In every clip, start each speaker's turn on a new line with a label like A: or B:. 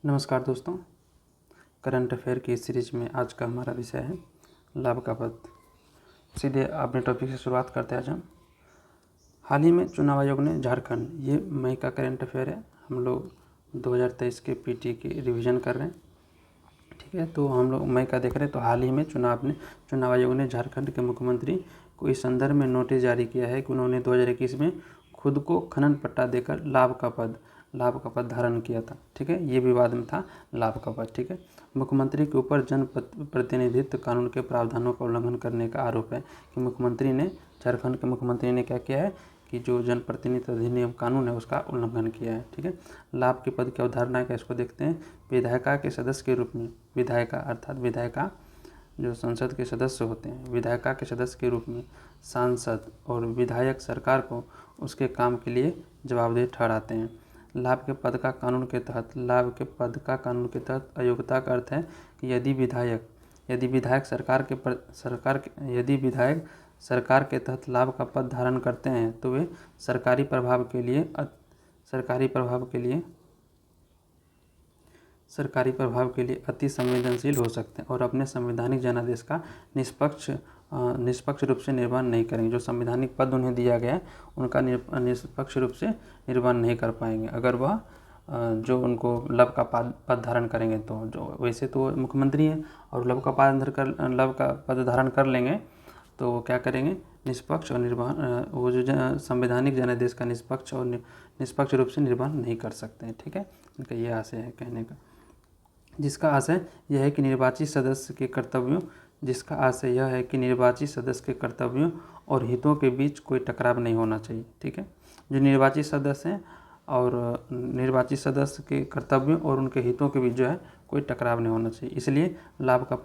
A: नमस्कार दोस्तों, current affair की इस सीरीज में आज का हमारा विषय है लाभ का पद। सीधे अपने टॉपिक से शुरुआत करते हैं आज हम। हाल ही में चुनाव आयोग ने झारखंड, ये मई का करंट अफेयर है, हम लोग 2023 के पीटी की रिवीजन कर रहे हैं, ठीक है। तो हम लोग मई का देख रहे हैं। तो हाल ही में चुनाव आयोग ने झारखंड के मुख्यमंत्री को इस संदर्भ में नोटिस जारी किया है कि उन्होंने 2021 में खुद को खनन पट्टा देकर लाभ का पद धारण किया था, ठीक है। ये विवाद में था लाभ का पद, ठीक है। मुख्यमंत्री के ऊपर जन प्रतिनिधित्व कानून के प्रावधानों का उल्लंघन करने का आरोप है कि झारखंड के मुख्यमंत्री ने क्या किया है कि जो जनप्रतिनिधित्व अधिनियम कानून है उसका उल्लंघन किया है, ठीक है। लाभ के पद की अवधारणा क्या, इसको देखते हैं। विधायिका के सदस्य के रूप में, विधायिका अर्थात विधायिका जो संसद के सदस्य होते हैं, विधायिका के सदस्य के रूप में सांसद और विधायक सरकार को उसके काम के लिए जवाबदेह ठहराते हैं। लाभ के पद का कानून के तहत अयोग्यता का अर्थ है कि यदि विधायक सरकार के तहत लाभ का पद धारण करते हैं तो वे सरकारी प्रभाव के लिए अति संवेदनशील हो सकते हैं और अपने संवैधानिक जनादेश का निष्पक्ष रूप से निर्वहन नहीं करेंगे। जो संवैधानिक पद उन्हें दिया गया है उनका निष्पक्ष रूप से निर्वहन नहीं कर पाएंगे अगर वह जो उनको लब का पद धारण करेंगे। तो जो वैसे तो मुख्यमंत्री हैं और लब का पद धारण कर लेंगे तो वो क्या करेंगे, निष्पक्ष और निर्वहन, वो जो संवैधानिक जनादेश का निष्पक्ष रूप से निर्वहन नहीं कर सकते हैं, ठीक है। इनका ये आशय है कहने का, जिसका आशय यह है कि निर्वाचित सदस्य के कर्तव्यों और हितों के बीच कोई टकराव नहीं होना चाहिए, ठीक है। जो निर्वाचित सदस्य हैं और निर्वाचित सदस्य के कर्तव्यों और उनके हितों के बीच जो है कोई टकराव नहीं होना चाहिए। इसलिए लाभ का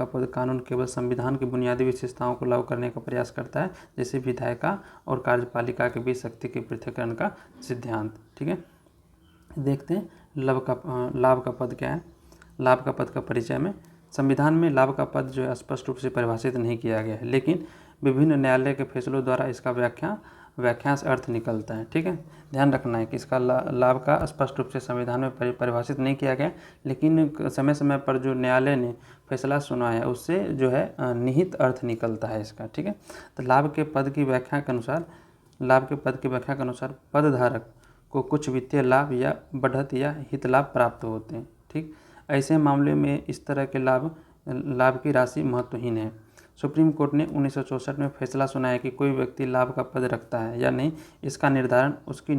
A: पद कानून केवल संविधान की बुनियादी विशेषताओं को लागू करने का प्रयास करता है, जैसे विधायिका और कार्यपालिका के बीच शक्ति के पृथक्करण का सिद्धांत, ठीक है। देखते हैं लाभ का पद क्या है। लाभ का पद का परिचय में, संविधान में लाभ का पद जो है स्पष्ट रूप से परिभाषित नहीं किया गया है, लेकिन विभिन्न न्यायालय के फैसलों द्वारा इसका व्याख्यास अर्थ निकलता है, ठीक है। ध्यान रखना है कि इसका लाभ का स्पष्ट रूप से संविधान में परिभाषित नहीं किया गया, लेकिन समय समय पर जो न्यायालय ने फैसला सुनाया है उससे जो है निहित अर्थ निकलता है इसका, ठीक है। तो लाभ के पद की व्याख्या के अनुसार पदधारक को कुछ वित्तीय लाभ या बढ़त या हित लाभ प्राप्त होते हैं, ठीक। ऐसे मामले में इस तरह के लाभ की राशि महत्वहीन है। सुप्रीम कोर्ट ने 1964 में फैसला सुनाया कि कोई व्यक्ति लाभ का पद रखता है या नहीं, इसका निर्धारण उसकी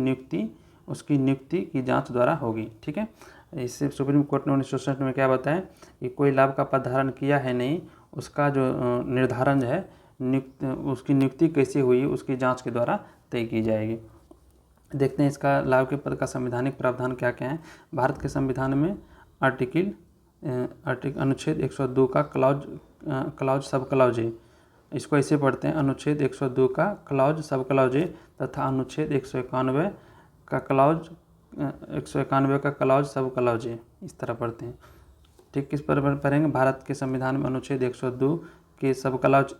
A: नियुक्ति की जांच द्वारा होगी, ठीक है। इससे सुप्रीम कोर्ट ने 1964 में क्या बताया कि कोई लाभ का पद धारण किया है नहीं, उसका जो निर्धारण जो है उसकी नियुक्ति कैसे हुई उसकी जाँच के द्वारा तय की जाएगी। देखते हैं इसका लाभ के पद का संवैधानिक प्रावधान क्या क्या है। भारत के संविधान में अनुच्छेद 102 का क्लाउज सब क्लाउज ए, इसको ऐसे पढ़ते हैं, अनुच्छेद 102 का क्लाउज सब क्लाउज ए तथा अनुच्छेद 191 का क्लाउज सब क्लाउज ए, इस तरह पढ़ते हैं, ठीक। किस पर पढ़ेंगे, भारत के संविधान में अनुच्छेद 102 के सब क्लाउज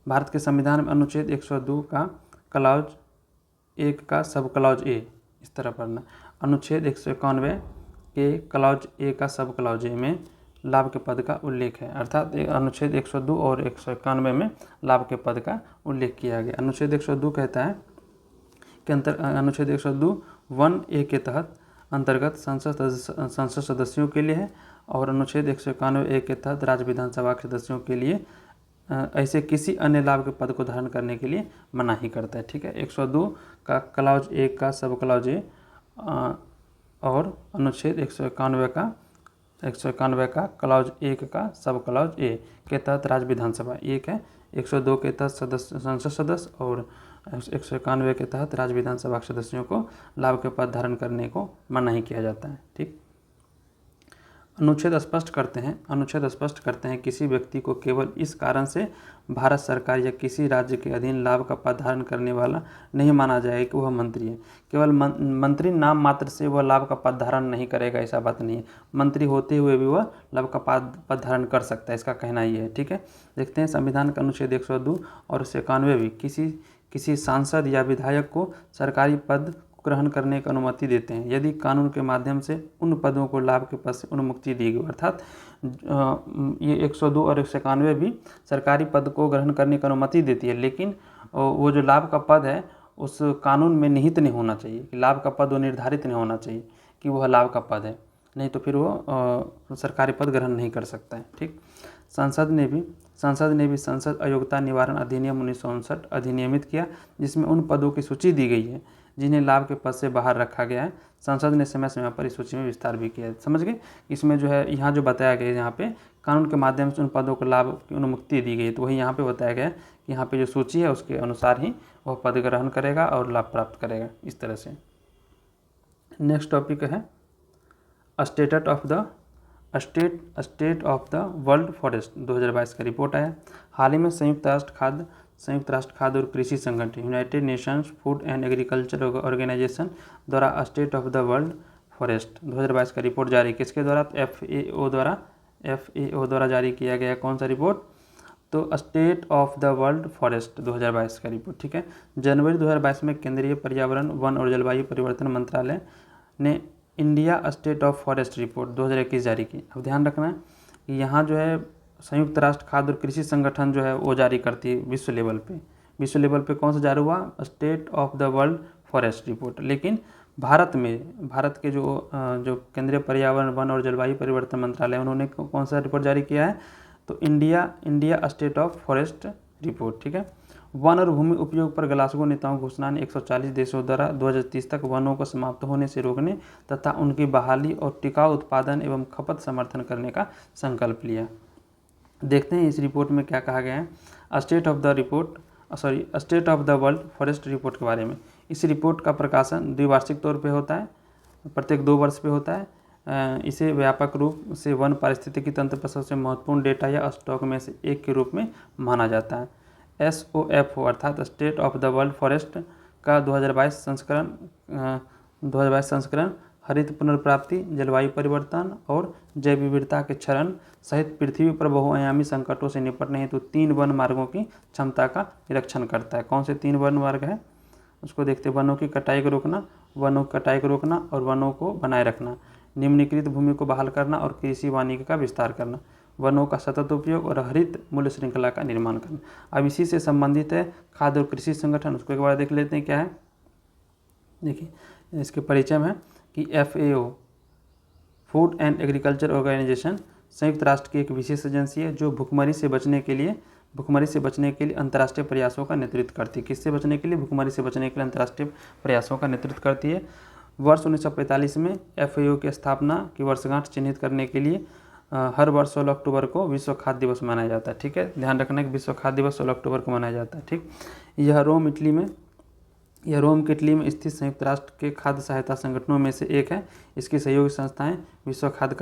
A: भारत के संविधान में अनुच्छेद 102 का क्लाउज 1 का सब क्लाउज ए, इस तरह पढ़ना। अनुच्छेद 191 के क्लाउज ए का सब क्लाउज ए में लाभ के पद का उल्लेख है, अर्थात अनुच्छेद 102 और 191 में लाभ के पद का उल्लेख किया गया। अनुच्छेद 102 कहता है कि अनुच्छेद 102 1A के अंतर्गत संसद सदस्यों के लिए है और अनुच्छेद 191 के तहत राज्य विधानसभा के सदस्यों के लिए ऐसे किसी अन्य लाभ के पद को धारण करने के लिए मनाही करता है, ठीक है। 102 का क्लाउज 1 का सब क्लाउज ए और अनुच्छेद 191 का क्लाउज 1 का सब क्लाउज ए के तहत राज्य विधानसभा एक है, 102 के तहत संसद सदस्य और 191 के तहत राज्य विधानसभा के सदस्यों को लाभ के पद धारण करने को मनाही किया जाता है, ठीक। अनुच्छेद स्पष्ट करते हैं किसी व्यक्ति को केवल इस कारण से भारत सरकार या किसी राज्य के अधीन लाभ का पद धारण करने वाला नहीं माना जाएगा कि वह मंत्री है। केवल मंत्री नाम मात्र से वह लाभ का पद धारण नहीं करेगा, ऐसा बात नहीं है। मंत्री होते हुए भी वह लाभ का पद धारण कर सकता है, इसका कहना ये है, ठीक है। देखते हैं संविधान का अनुच्छेद 102 और 191 भी किसी सांसद या विधायक को सरकारी पद ग्रहण करने की अनुमति देते हैं यदि कानून के माध्यम से उन पदों को लाभ के पद से उन्मुक्ति दी गई। अर्थात ये 102 और 191 भी सरकारी पद को ग्रहण करने की अनुमति देती है, लेकिन वो जो लाभ का पद है उस कानून में निहित नहीं होना चाहिए कि लाभ का पद वो निर्धारित नहीं होना चाहिए कि वह लाभ का पद है, नहीं तो फिर वो सरकारी पद ग्रहण नहीं कर सकता है। ठीक। संसद ने भी संसद अयोग्यता निवारण अधिनियम 1959 अधिनियमित किया, जिसमें उन पदों की सूची दी गई है जिन्हें लाभ के पद से बाहर रखा गया है। संसद ने समय समय पर इस सूची में विस्तार भी किया है। समझ गए? इसमें जो है यहाँ जो बताया गया है, यहाँ पे कानून के माध्यम से उन पदों को लाभ की उन्मुक्ति दी गई, तो वही यहाँ पे बताया गया है कि यहाँ पे जो सूची है उसके अनुसार ही वह पद ग्रहण करेगा और लाभ प्राप्त करेगा, इस तरह से। नेक्स्ट टॉपिक है state of the World Forest 2022 का रिपोर्ट आया। हाल ही में संयुक्त राष्ट्र खाद्य और कृषि संगठन United Nations Food and agriculture Organization द्वारा State of the World Forest 2022 का रिपोर्ट जारी किसके द्वारा? FAO द्वारा जारी किया गया। कौन सा रिपोर्ट? तो state of the World Forest 2022 का रिपोर्ट। ठीक है। जनवरी 2022 में केंद्रीय पर्यावरण, वन और जलवायु परिवर्तन मंत्रालय ने India state of forest report 2021 जारी की। अब ध्यान रखना है कि यहाँ जो है संयुक्त राष्ट्र खाद्य और कृषि संगठन जो है वो जारी करती है विश्व लेवल पे कौन सा जारी हुआ? State of the World forest report. लेकिन भारत के जो केंद्रीय पर्यावरण, वन और जलवायु परिवर्तन मंत्रालय, उन्होंने कौन सा रिपोर्ट जारी किया है? तो India state of forest report. ठीक है। वन और भूमि उपयोग पर ग्लासगो नेताओं की घोषणा ने 140 देशों द्वारा 2030 तक वनों को समाप्त होने से रोकने तथा उनकी बहाली और टिकाऊ उत्पादन एवं खपत समर्थन करने का संकल्प लिया। देखते हैं इस रिपोर्ट में क्या कहा गया है state of the World forest report के बारे में। इस रिपोर्ट का प्रकाशन द्विवार्षिक तौर पे होता है, प्रत्येक 2 वर्ष पे होता है। इसे व्यापक रूप से वन पारिस्थितिकी तंत्र पर सबसे महत्वपूर्ण डेटा या स्टॉक में से एक के रूप में माना जाता है। SOFO अर्थात state of the World forest का 2022 संस्करण हरित पुनर्प्राप्ति, जलवायु परिवर्तन और जैव विविधता के क्षरण सहित पृथ्वी पर बहुआयामी संकटों से निपटने हेतु 3 वन मार्गों की क्षमता का निरीक्षण करता है। कौन से 3 वन मार्ग है उसको देखते हैं। वनों की कटाई को रोकना और वनों को बनाए रखना, निम्नलिखित भूमि को बहाल करना और कृषि वानिकी का विस्तार करना, वनों का सतत उपयोग और हरित मूल्य श्रृंखला का निर्माण करना। अब इसी से संबंधित है खाद्य और कृषि संगठन, उसको एक बार देख लेते हैं क्या है। देखिए इसके परिचय में है कि FAO food and agriculture organisation संयुक्त राष्ट्र की एक विशेष एजेंसी है जो भुखमरी से बचने के लिए अंतर्राष्ट्रीय प्रयासों का नेतृत्व करती है। किससे बचने के लिए? भुखमरी से बचने के लिए अंतर्राष्ट्रीय प्रयासों का नेतृत्व करती है। वर्ष 1945 में FAO की स्थापना की वर्षगांठ चिन्हित करने के लिए हर वर्ष 16 अक्टूबर को विश्व खाद्य दिवस मनाया जाता है। ठीक है, ध्यान रखना कि विश्व खाद्य दिवस 16 अक्टूबर को मनाया जाता है। ठीक, यह रोम की इटली में स्थित संयुक्त राष्ट्र के खाद्य सहायता संगठनों में से एक है। इसकी सहयोगी संस्थाएं विश्व खाद्य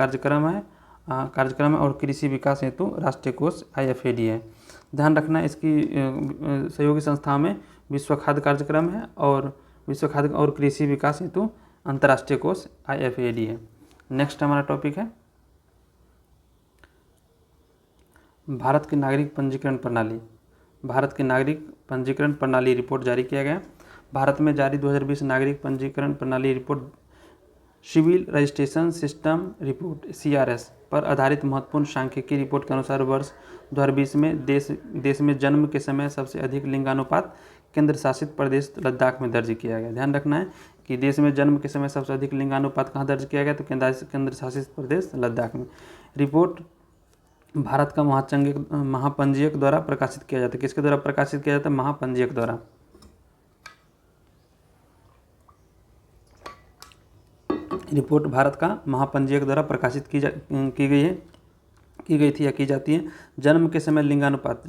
A: कार्यक्रम और कृषि विकास हेतु राष्ट्रीय कोष IFAD है। ध्यान रखना इसकी सहयोगी संस्थाओं में विश्व खाद्य कार्यक्रम है और विश्व खाद्य और कृषि विकास हेतु अंतर्राष्ट्रीय कोष IFAD है। नेक्स्ट हमारा टॉपिक है भारत की नागरिक पंजीकरण प्रणाली रिपोर्ट जारी किया गया। भारत में जारी 2020 नागरिक पंजीकरण प्रणाली report civil registration system report CRS पर आधारित महत्वपूर्ण सांख्यिकी रिपोर्ट के अनुसार वर्ष 2020 में देश में जन्म के समय सबसे अधिक लिंगानुपात केंद्र शासित प्रदेश लद्दाख में दर्ज किया गया। ध्यान रखना है कि देश में जन्म के समय सबसे अधिक लिंगानुपात कहाँ दर्ज किया गया? तो केंद्र शासित प्रदेश लद्दाख में। रिपोर्ट भारत का महापंजीयक द्वारा प्रकाशित किया जाता है। किसके द्वारा प्रकाशित किया जाता है? महापंजीयक द्वारा। रिपोर्ट भारत का महापंजीयक द्वारा प्रकाशित की जाती है। जन्म के समय लिंगानुपात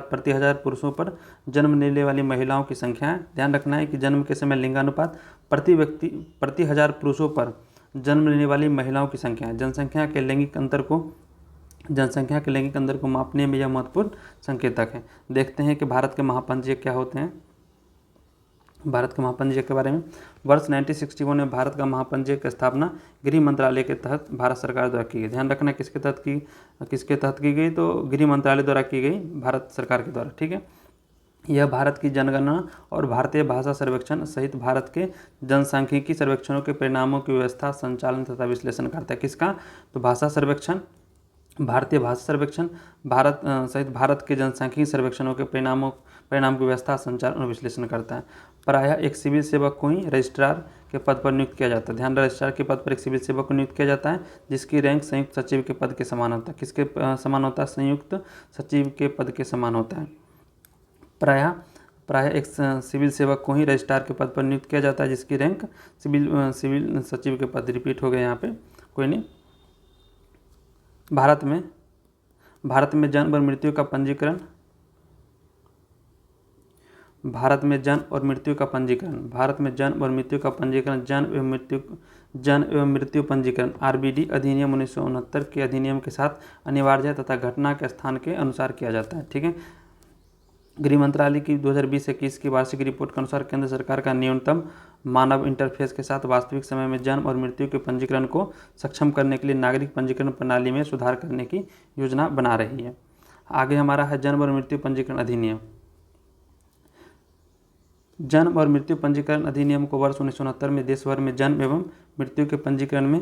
A: प्रति 1000 पुरुषों पर जन्म लेने वाली महिलाओं की संख्या है। ध्यान रखना है कि जन्म के समय लिंगानुपात प्रति 1000 पुरुषों पर जन्म लेने वाली महिलाओं की संख्या है। जनसंख्या के लैंगिक अंतर को मापने में यह महत्वपूर्ण संकेतक है। देखते हैं कि भारत के महापंजीयक क्या होते हैं। भारत के महापंजीयक के बारे में वर्ष 1961 में भारत का महापंजीयक की स्थापना गृह मंत्रालय के तहत भारत सरकार द्वारा की गई। ध्यान रखना किसके तहत की गई? तो गृह मंत्रालय द्वारा की गई, भारत सरकार के द्वारा। ठीक है, यह भारत की जनगणना और भारतीय भाषा सर्वेक्षण सहित भारत के जनसांख्यिकी सर्वेक्षणों के परिणामों की व्यवस्था, संचालन तथा विश्लेषण करता है। किसका? तो भाषा सर्वेक्षण, भारतीय भाषा सर्वेक्षण, भारत सहित भारत के जनसांख्यिकी सर्वेक्षणों के परिणाम की व्यवस्था, संचालन और विश्लेषण करता है। प्रायः एक सिविल सेवक को ही रजिस्ट्रार के पद पर नियुक्त किया जाता है। ध्यान, रजिस्ट्रार के पद पर एक सिविल सेवक को नियुक्त किया जाता है जिसकी रैंक संयुक्त सचिव के पद के समान होता है। किसके समान होता है? संयुक्त सचिव के पद के समान होता है। प्रायः एक सिविल सेवक को ही रजिस्ट्रार के पद पर नियुक्त किया जाता है जिसकी रैंक सिविल सचिव के पद, रिपीट हो गए यहाँ पे, कोई नहीं। भारत में जन्म और मृत्यु का पंजीकरण, भारत में जन्म और मृत्यु का पंजीकरण, जन्म एवं मृत्यु पंजीकरण RBD अधिनियम 1969 के अधिनियम के साथ अनिवार्य तथा घटना के स्थान के अनुसार किया जाता है। ठीक है। गृह मंत्रालय की 2020-21 की वार्षिक रिपोर्ट के अनुसार केंद्र सरकार का न्यूनतम मानव इंटरफेस के साथ वास्तविक समय में जन्म और मृत्यु के पंजीकरण को सक्षम करने के लिए नागरिक पंजीकरण प्रणाली में सुधार करने की योजना बना रही है। आगे हमारा है जन्म और मृत्यु पंजीकरण अधिनियम। जन्म और मृत्यु पंजीकरण अधिनियम को वर्ष 1969 में देश भर में जन्म एवं मृत्यु के पंजीकरण में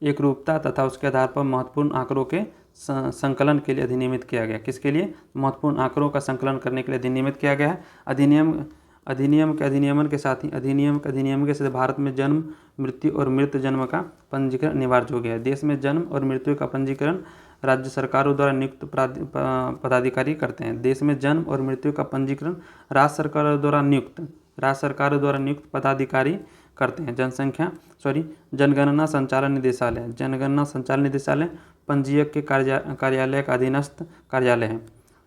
A: एकरूपता तथा उसके आधार पर महत्वपूर्ण आंकड़ों के संकलन के लिए अधिनियमित किया गया। किसके लिए? महत्वपूर्ण आंकड़ों का संकलन करने के लिए अधिनियमित किया गया है। अधिनियम के अधिनियम के साथ भारत में जन्म, मृत्यु और मृत जन्म का पंजीकरण अनिवार्य हो गया है। देश में जन्म और मृत्यु का पंजीकरण राज्य सरकारों द्वारा नियुक्त पदाधिकारी करते हैं। देश में जन्म और मृत्यु का पंजीकरण राज्य सरकारों द्वारा नियुक्त पदाधिकारी करते हैं। जनगणना संचालन निदेशालय पंजीयक के कार्यालय का अधीनस्थ कार्यालय है।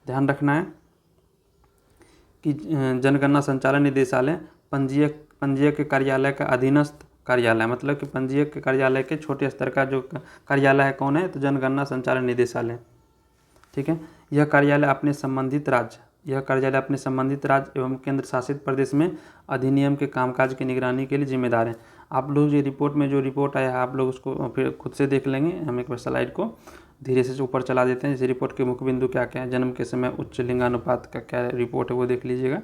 A: ध्यान रखना है कि जनगणना संचालन निदेशालय पंजीयक के कार्यालय का अधीनस्थ कार्यालय, मतलब कि पंजीयक के कार्यालय के छोटे स्तर का जो कार्यालय है कौन है? तो जनगणना संचालन निदेशालय। ठीक है। यह कार्यालय अपने संबंधित राज्य एवं केंद्र शासित प्रदेश में अधिनियम के कामकाज की निगरानी के लिए जिम्मेदार है। आप लोग ये रिपोर्ट में जो रिपोर्ट आया है आप लोग उसको फिर खुद से देख लेंगे। हम एक बार स्लाइड को धीरे से ऊपर चला देते हैं। जैसे रिपोर्ट के मुख्य बिंदु क्या क्या है, जन्म के समय उच्च लिंगानुपात का क्या रिपोर्ट है वो देख लीजिएगा,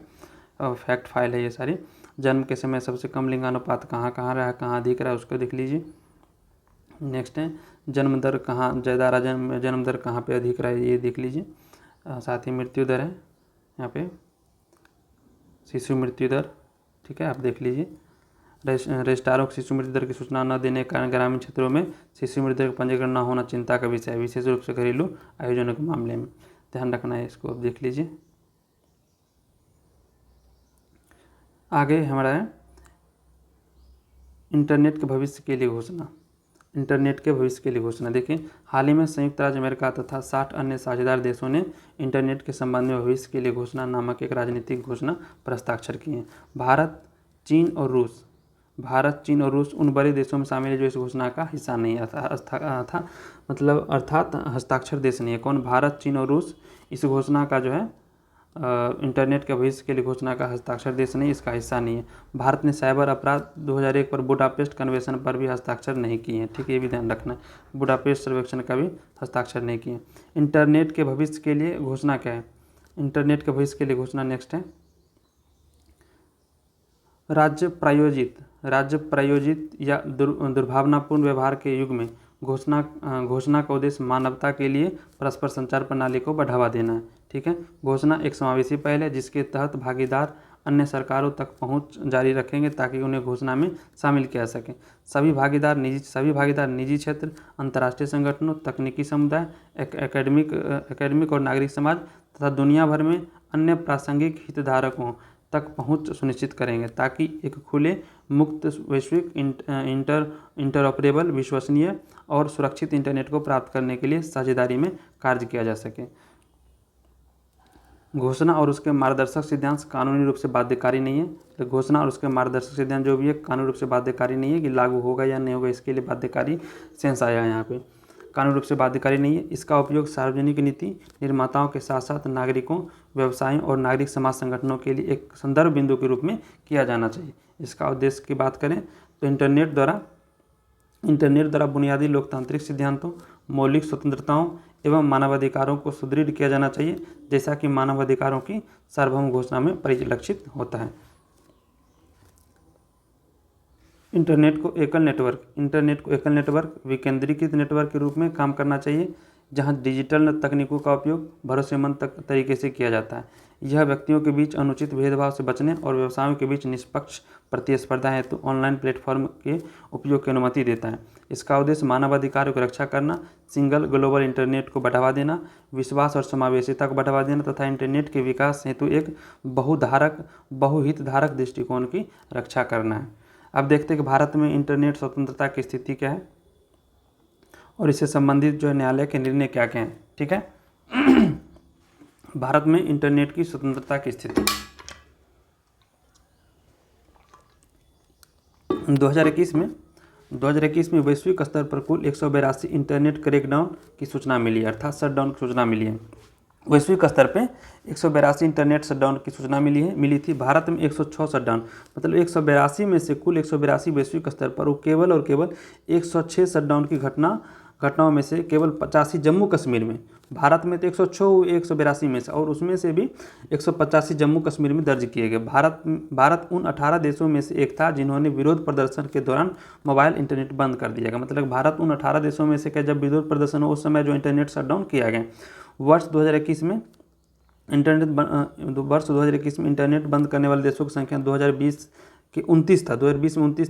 A: फैक्ट फाइल है ये सारी। जन्म के समय सबसे कम लिंगानुपात कहाँ रहा है, कहाँ अधिक रहा है उसको देख लीजिए। नेक्स्ट है जन्म दर कहाँ ज़्यादा रहा, जन्म दर कहाँ पे अधिक रहा है ये देख लीजिए। साथ ही मृत्यु दर है यहाँ पे, शिशु मृत्यु दर। ठीक है, आप देख लीजिए। रजिस्ट्रारों को शिशु मृत्यु दर की सूचना न देने के कारण ग्रामीण क्षेत्रों में शिशु मृत्यु दर का पंजीकरण न होना चिंता का विषय है, विशेष रूप से घरेलू आयोजनों के मामले में। ध्यान रखना है इसको, आप देख लीजिए। आगे हमारा है इंटरनेट के भविष्य के लिए घोषणा। देखिए, हाल ही में संयुक्त राज्य अमेरिका तथा 60 अन्य साझेदार देशों ने इंटरनेट के संबंध में भविष्य के लिए घोषणा नामक एक राजनीतिक घोषणा पर हस्ताक्षर किए हैं। भारत, चीन और रूस उन बड़े देशों में शामिल है जो इस घोषणा का हिस्सा नहीं है, अर्थात हस्ताक्षर देश नहीं है। कौन? भारत, चीन और रूस इस घोषणा का जो है इंटरनेट के भविष्य के लिए घोषणा का हस्ताक्षर देश नहीं, इसका हिस्सा नहीं है। भारत ने साइबर अपराध 2001 पर बुडापेस्ट कन्वेंशन पर भी हस्ताक्षर नहीं किए हैं। ठीक है, ये भी ध्यान रखना है, बुडापेस्ट सर्वेक्षण का भी हस्ताक्षर नहीं किए। इंटरनेट के भविष्य के लिए घोषणा क्या है? इंटरनेट के भविष्य के लिए घोषणा नेक्स्ट है राज्य प्रायोजित या दुर्भावनापूर्ण व्यवहार के युग में घोषणा का उद्देश्य मानवता के लिए परस्पर संचार प्रणाली को बढ़ावा देना है। ठीक है, घोषणा एक समावेशी पहल है जिसके तहत भागीदार अन्य सरकारों तक पहुंच जारी रखेंगे ताकि उन्हें घोषणा में शामिल किया सके। सभी भागीदार निजी क्षेत्र, अंतर्राष्ट्रीय संगठनों, तकनीकी समुदाय, एकेडमिक और नागरिक समाज तथा दुनिया भर में अन्य प्रासंगिक हितधारकों तक पहुंच सुनिश्चित करेंगे ताकि एक खुले, मुक्त, वैश्विक, इंटरऑपरेबल, विश्वसनीय और सुरक्षित इंटरनेट को प्राप्त करने के लिए साझेदारी में कार्य किया जा सके। घोषणा और उसके मार्गदर्शक सिद्धांत कानूनी रूप से बाध्यकारी नहीं है। तो घोषणा और उसके मार्गदर्शक सिद्धांत जो भी है कानूनी रूप से बाध्यकारी नहीं है कि लागू होगा या नहीं होगा, इसके लिए बाध्यकारी सेंस आया है यहाँ पे, कानूनी रूप से बाध्यकारी नहीं है। इसका उपयोग सार्वजनिक नीति निर्माताओं के साथ साथ नागरिकों, व्यवसायियों और नागरिक समाज संगठनों के लिए एक संदर्भ बिंदु के रूप में किया जाना चाहिए। इसका उद्देश्य की बात करें तो इंटरनेट द्वारा बुनियादी लोकतांत्रिक सिद्धांतों, मौलिक स्वतंत्रताओं एवं मानवाधिकारों को सुदृढ़ किया जाना चाहिए, जैसा कि मानवाधिकारों की सार्वभौम घोषणा में परिलक्षित होता है। इंटरनेट को एकल नेटवर्क विकेंद्रीकृत नेटवर्क के रूप में काम करना चाहिए, जहां डिजिटल तकनीकों का उपयोग भरोसेमंद तरीके से किया जाता है। यह व्यक्तियों के बीच अनुचित भेदभाव से बचने और व्यवसायों के बीच निष्पक्ष प्रतिस्पर्धा हेतु ऑनलाइन प्लेटफॉर्म के उपयोग की अनुमति देता है। इसका उद्देश्य मानवाधिकारों की रक्षा करना, सिंगल ग्लोबल इंटरनेट को बढ़ावा देना, विश्वास और समावेशिता को बढ़ावा देना तथा इंटरनेट के विकास हेतु एक बहुहितधारक दृष्टिकोण की रक्षा करना है। अब देखते हैं कि भारत में इंटरनेट स्वतंत्रता की स्थिति क्या है और इससे संबंधित जो है न्यायालय के निर्णय क्या क्या हैं। ठीक है, भारत में इंटरनेट की स्वतंत्रता की स्थिति 2021 में वैश्विक स्तर पर कुल 182 इंटरनेट क्रैकडाउन की सूचना मिली है, अर्थात शटडाउन की सूचना मिली है। वैश्विक स्तर पे 182 इंटरनेट शटडाउन की सूचना मिली थी। भारत में 106 शटडाउन, मतलब 182 में से कुल 182 वैश्विक स्तर पर, वो केवल 106 शटडाउन की घटनाओं में से केवल 85 जम्मू कश्मीर में। भारत में तो 106 हुए 182 में से, और उसमें से भी 185 जम्मू कश्मीर में दर्ज किए गए। भारत उन 18 देशों में से एक था जिन्होंने विरोध प्रदर्शन के दौरान मोबाइल इंटरनेट बंद कर दिया गया। मतलब भारत उन 18 देशों में से क्या, जब विरोध प्रदर्शन हो उस समय जो इंटरनेट शटडाउन किया गया। वर्ष 2021 में इंटरनेट बंद करने वाले देशों की संख्या 2020 में 29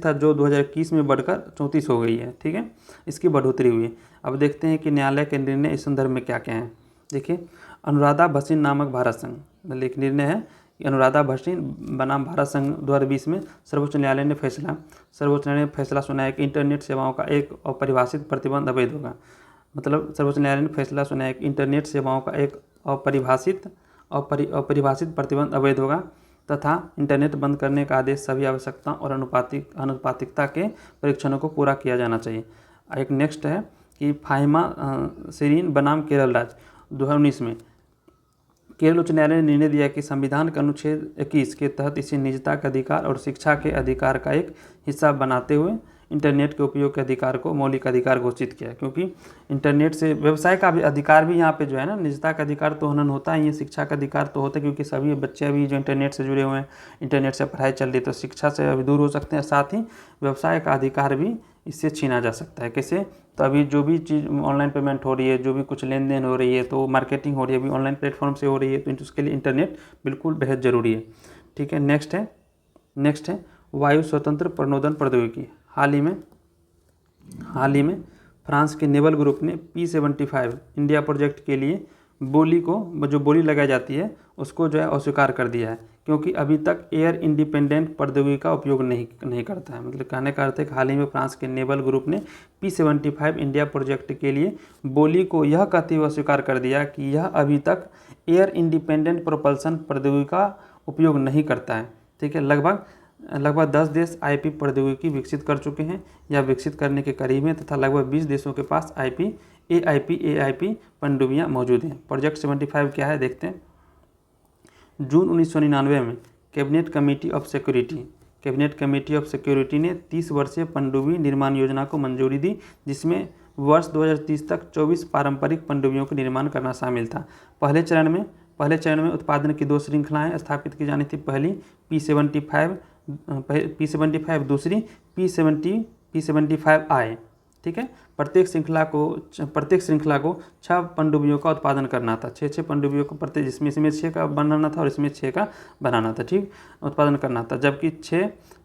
A: था, जो 2021 में बढ़कर 34 हो गई है। ठीक है, इसकी बढ़ोतरी हुई। अब देखते हैं कि न्यायालय के निर्णय इस संदर्भ में क्या क्या हैं। देखिए, अनुराधा भसीन नामक भारत संघ, मतलब एक निर्णय है कि अनुराधा भसीन बनाम भारत संघ 2020 में सर्वोच्च न्यायालय ने फैसला सुनाया कि इंटरनेट सेवाओं का एक अपरिभाषित प्रतिबंध अवैध होगा। मतलब सर्वोच्च न्यायालय ने फैसला सुनाया कि इंटरनेट सेवाओं का एक अपरिभाषित प्रतिबंध अवैध होगा तथा इंटरनेट बंद करने का आदेश सभी आवश्यकता और अनुपातिकता के परीक्षणों को पूरा किया जाना चाहिए। एक नेक्स्ट है कि फाहिमा शिरीन बनाम केरल राज्य 2019 में केरल उच्च न्यायालय ने निर्णय दिया कि संविधान के अनुच्छेद 21 के तहत इसे निजता के अधिकार और शिक्षा के अधिकार का एक हिस्सा बनाते हुए इंटरनेट के उपयोग के अधिकार को मौलिक अधिकार घोषित किया, क्योंकि इंटरनेट से व्यवसाय का भी अधिकार भी यहाँ पे जो है ना, निजता का अधिकार तो हनन होता है, ये शिक्षा का अधिकार तो होता है, क्योंकि सभी बच्चे अभी जो इंटरनेट से जुड़े हुए हैं, इंटरनेट से पढ़ाई चल रही है, तो शिक्षा से अभी दूर हो सकते हैं। साथ ही व्यवसाय का अधिकार भी इससे छीना जा सकता है। कैसे? तो अभी जो भी चीज़ ऑनलाइन पेमेंट हो रही है, जो भी कुछ लेन देन हो रही है, तो मार्केटिंग हो रही है अभी ऑनलाइन प्लेटफॉर्म से हो रही है, तो उसके लिए इंटरनेट बिल्कुल बेहद ज़रूरी है। ठीक है, नेक्स्ट है वायु स्वतंत्र प्रणोदन प्रौद्योगिकी। हाल ही में फ्रांस के नेवल ग्रुप ने P75 इंडिया प्रोजेक्ट के लिए जो बोली लगाई जाती है उसको जो है अस्वीकार कर दिया है, क्योंकि अभी तक एयर इंडिपेंडेंट प्रौद्योगिकी का उपयोग नहीं करता है। मतलब कहने का अर्थ है कि हाल ही में फ्रांस के नेवल ग्रुप ने P75 इंडिया प्रोजेक्ट के लिए बोली को यह कहते हुए अस्वीकार कर दिया कि यह अभी तक एयर इंडिपेंडेंट प्रोपल्सन प्रौद्योगिकी का उपयोग नहीं करता है। ठीक है, लगभग 10 देश आईपी प्रौद्योगिकी विकसित कर चुके हैं या विकसित करने के करीब हैं, तथा लगभग 20 देशों के पास एआईपी पनडुब्बियां मौजूद हैं। प्रोजेक्ट 75 क्या है, देखते हैं। जून 1999 में कैबिनेट कमेटी ऑफ सिक्योरिटी ने 30 वर्षीय पनडुब्बी निर्माण योजना को मंजूरी दी, जिसमें वर्ष 2030 तक 24 पारंपरिक पनडुब्बियों का निर्माण करना शामिल था। पहले चरण में उत्पादन की 2 श्रृंखलाएं स्थापित की जानी थी। पहली P75, दूसरी P75I। ठीक है, प्रत्येक श्रृंखला को 6 पनडुब्बियों का उत्पादन करना था। 6 पनडुब्बियों को प्रत्येक, जिसमें इसमें 6 का बनाना था और इसमें 6 का बनाना था। ठीक, उत्पादन करना था, जबकि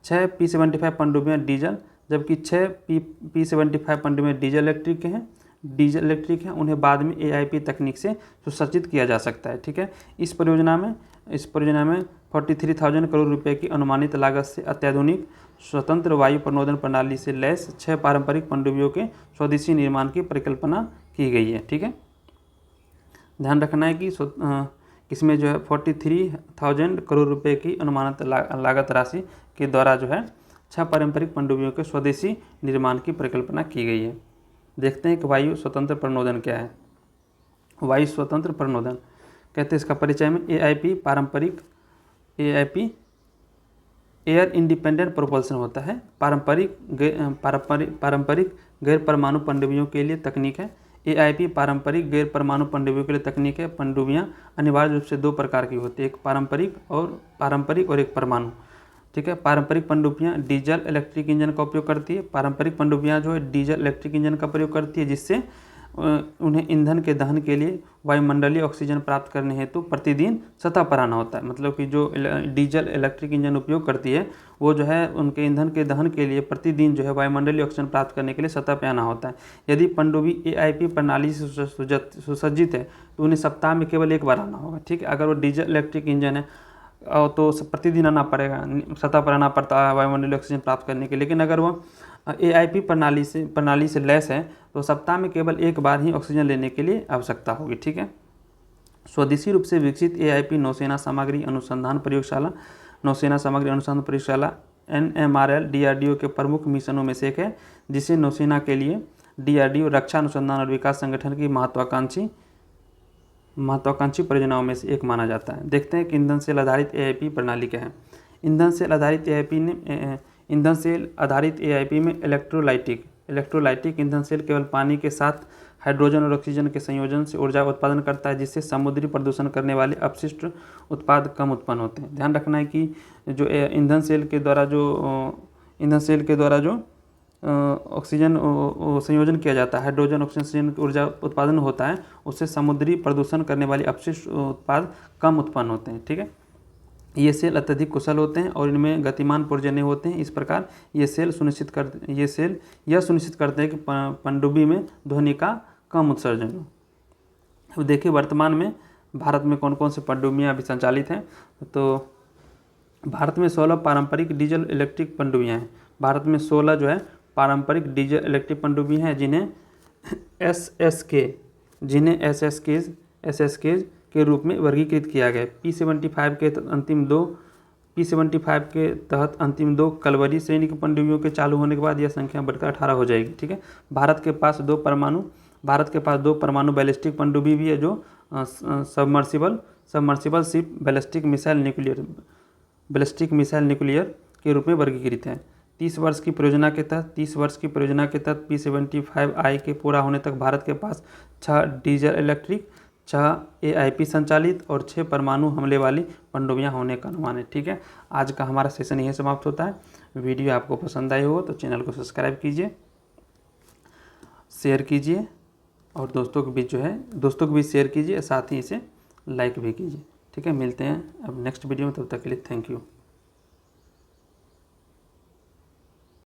A: 6 P75 पनडुब्बियाँ डीजल, जबकि 6 P75 पनडुब्बियाँ डीजल इलेक्ट्रिक हैं। उन्हें बाद में एआईपी तकनीक से सुसज्जित किया जा सकता है। ठीक है, इस परियोजना में 43,000 करोड़ रुपए की अनुमानित लागत से अत्याधुनिक स्वतंत्र वायु प्रणोदन प्रणाली से लैस 6 पारंपरिक पनडुब्बियों के स्वदेशी निर्माण की परिकल्पना की गई है। ठीक है, ध्यान रखना है कि इसमें जो है 43,000 करोड़ रुपए की अनुमानित लागत राशि के द्वारा जो है 6 पारंपरिक पनडुब्बियों के स्वदेशी निर्माण की परिकल्पना की गई है। देखते हैं कि वायु स्वतंत्र प्रणोदन क्या है। वायु स्वतंत्र प्रणोदन कहते हैं इसका परिचय में एआईपी एयर इंडिपेंडेंट प्रोपल्सन होता है। पारंपरिक गैर परमाणु पनडुब्बियों के लिए तकनीक है। AIP पारंपरिक गैर परमाणु पनडुब्बियों के लिए तकनीक है। पनडुब्बियाँ अनिवार्य रूप से दो प्रकार की होती है, एक पारंपरिक और एक परमाणु। ठीक है, पारंपरिक पनडुब्बियाँ डीजल इलेक्ट्रिक इंजन का उपयोग करती है। पारंपरिक पनडुब्बियाँ जो है डीजल इलेक्ट्रिक इंजन का प्रयोग करती है, जिससे उन्हें ईंधन के दहन के लिए वायुमंडलीय ऑक्सीजन प्राप्त करने हेतु प्रतिदिन सतह पर आना होता है। मतलब कि जो डीजल इलेक्ट्रिक इंजन उपयोग करती है वो जो है उनके ईंधन के दहन के लिए प्रतिदिन जो है वायुमंडलीय ऑक्सीजन प्राप्त करने के लिए सतह पर आना होता है। यदि पनडुब्बी AIP प्रणाली से सुसज्जित है तो उन्हें सप्ताह में केवल एक बार आना होगा। ठीक है, अगर वो डीजल इलेक्ट्रिक इंजन है तो प्रतिदिन आना पड़ेगा, सतह पर आना पड़ता है वायुमंडलीय ऑक्सीजन प्राप्त करने के लिए। लेकिन अगर वो AIP प्रणाली से लैस है तो सप्ताह में केवल एक बार ही ऑक्सीजन लेने के लिए आवश्यकता होगी। ठीक है, स्वदेशी रूप से विकसित AIP नौसेना सामग्री अनुसंधान प्रयोगशाला NMRL DRDO के प्रमुख मिशनों में से एक है, जिसे नौसेना के लिए DRDO रक्षा अनुसंधान और विकास संगठन की महत्वाकांक्षी परियोजनाओं में से एक माना जाता है। देखते हैं कि ईंधन सेल आधारित AIP प्रणाली क्या है। ईंधन सेल आधारित AIP में इलेक्ट्रोलाइटिक ईंधन सेल केवल पानी के साथ हाइड्रोजन और ऑक्सीजन के संयोजन से ऊर्जा उत्पादन करता है, जिससे समुद्री प्रदूषण करने वाले अपशिष्ट उत्पाद कम उत्पन्न होते हैं। ध्यान रखना है कि जो ईंधन सेल के द्वारा जो ऑक्सीजन संयोजन किया जाता है, हाइड्रोजन ऑक्सीजन ऊर्जा उत्पादन होता है, उससे समुद्री प्रदूषण करने वाले अपशिष्ट उत्पाद कम उत्पन्न होते हैं। ठीक है, ये सेल अत्यधिक कुशल होते हैं और इनमें गतिमान पुर्जन्य होते हैं। इस प्रकार ये सेल यह सुनिश्चित करते हैं कि पनडुब्बी में ध्वनि का कम उत्सर्जन हो। अब देखिए वर्तमान में भारत में कौन कौन से पनडुब्बियाँ अभी संचालित हैं। तो भारत में 16 पारंपरिक डीजल इलेक्ट्रिक पनडुब्बियाँ हैं। भारत में 16 जो है पारंपरिक डीजल इलेक्ट्रिक पनडुब्बियाँ हैं, जिन्हें SSKs के रूप में वर्गीकृत किया गया है। P75 के तहत अंतिम दो कलवरी श्रेणी की पनडुब्बियों के चालू होने के बाद यह संख्या बढ़कर 18 हो जाएगी। ठीक है, भारत के पास दो परमाणु बैलिस्टिक पनडुब्बी भी है, जो submersible ship ballistic missile nuclear के रूप में वर्गीकृत है। 30 वर्ष की परियोजना के तहत P75I के पूरा होने तक भारत के पास 6 डीजल इलेक्ट्रिक, 6 AIP संचालित और 6 परमाणु हमले वाली पनडुब्बियाँ होने का अनुमान है। ठीक है, आज का हमारा सेशन यही समाप्त होता है। वीडियो आपको पसंद आई हो तो चैनल को सब्सक्राइब कीजिए, शेयर कीजिए और दोस्तों के बीच शेयर कीजिए, साथ ही इसे लाइक भी कीजिए। ठीक है, मिलते हैं अब नेक्स्ट वीडियो में, तब तक के लिए थैंक यू।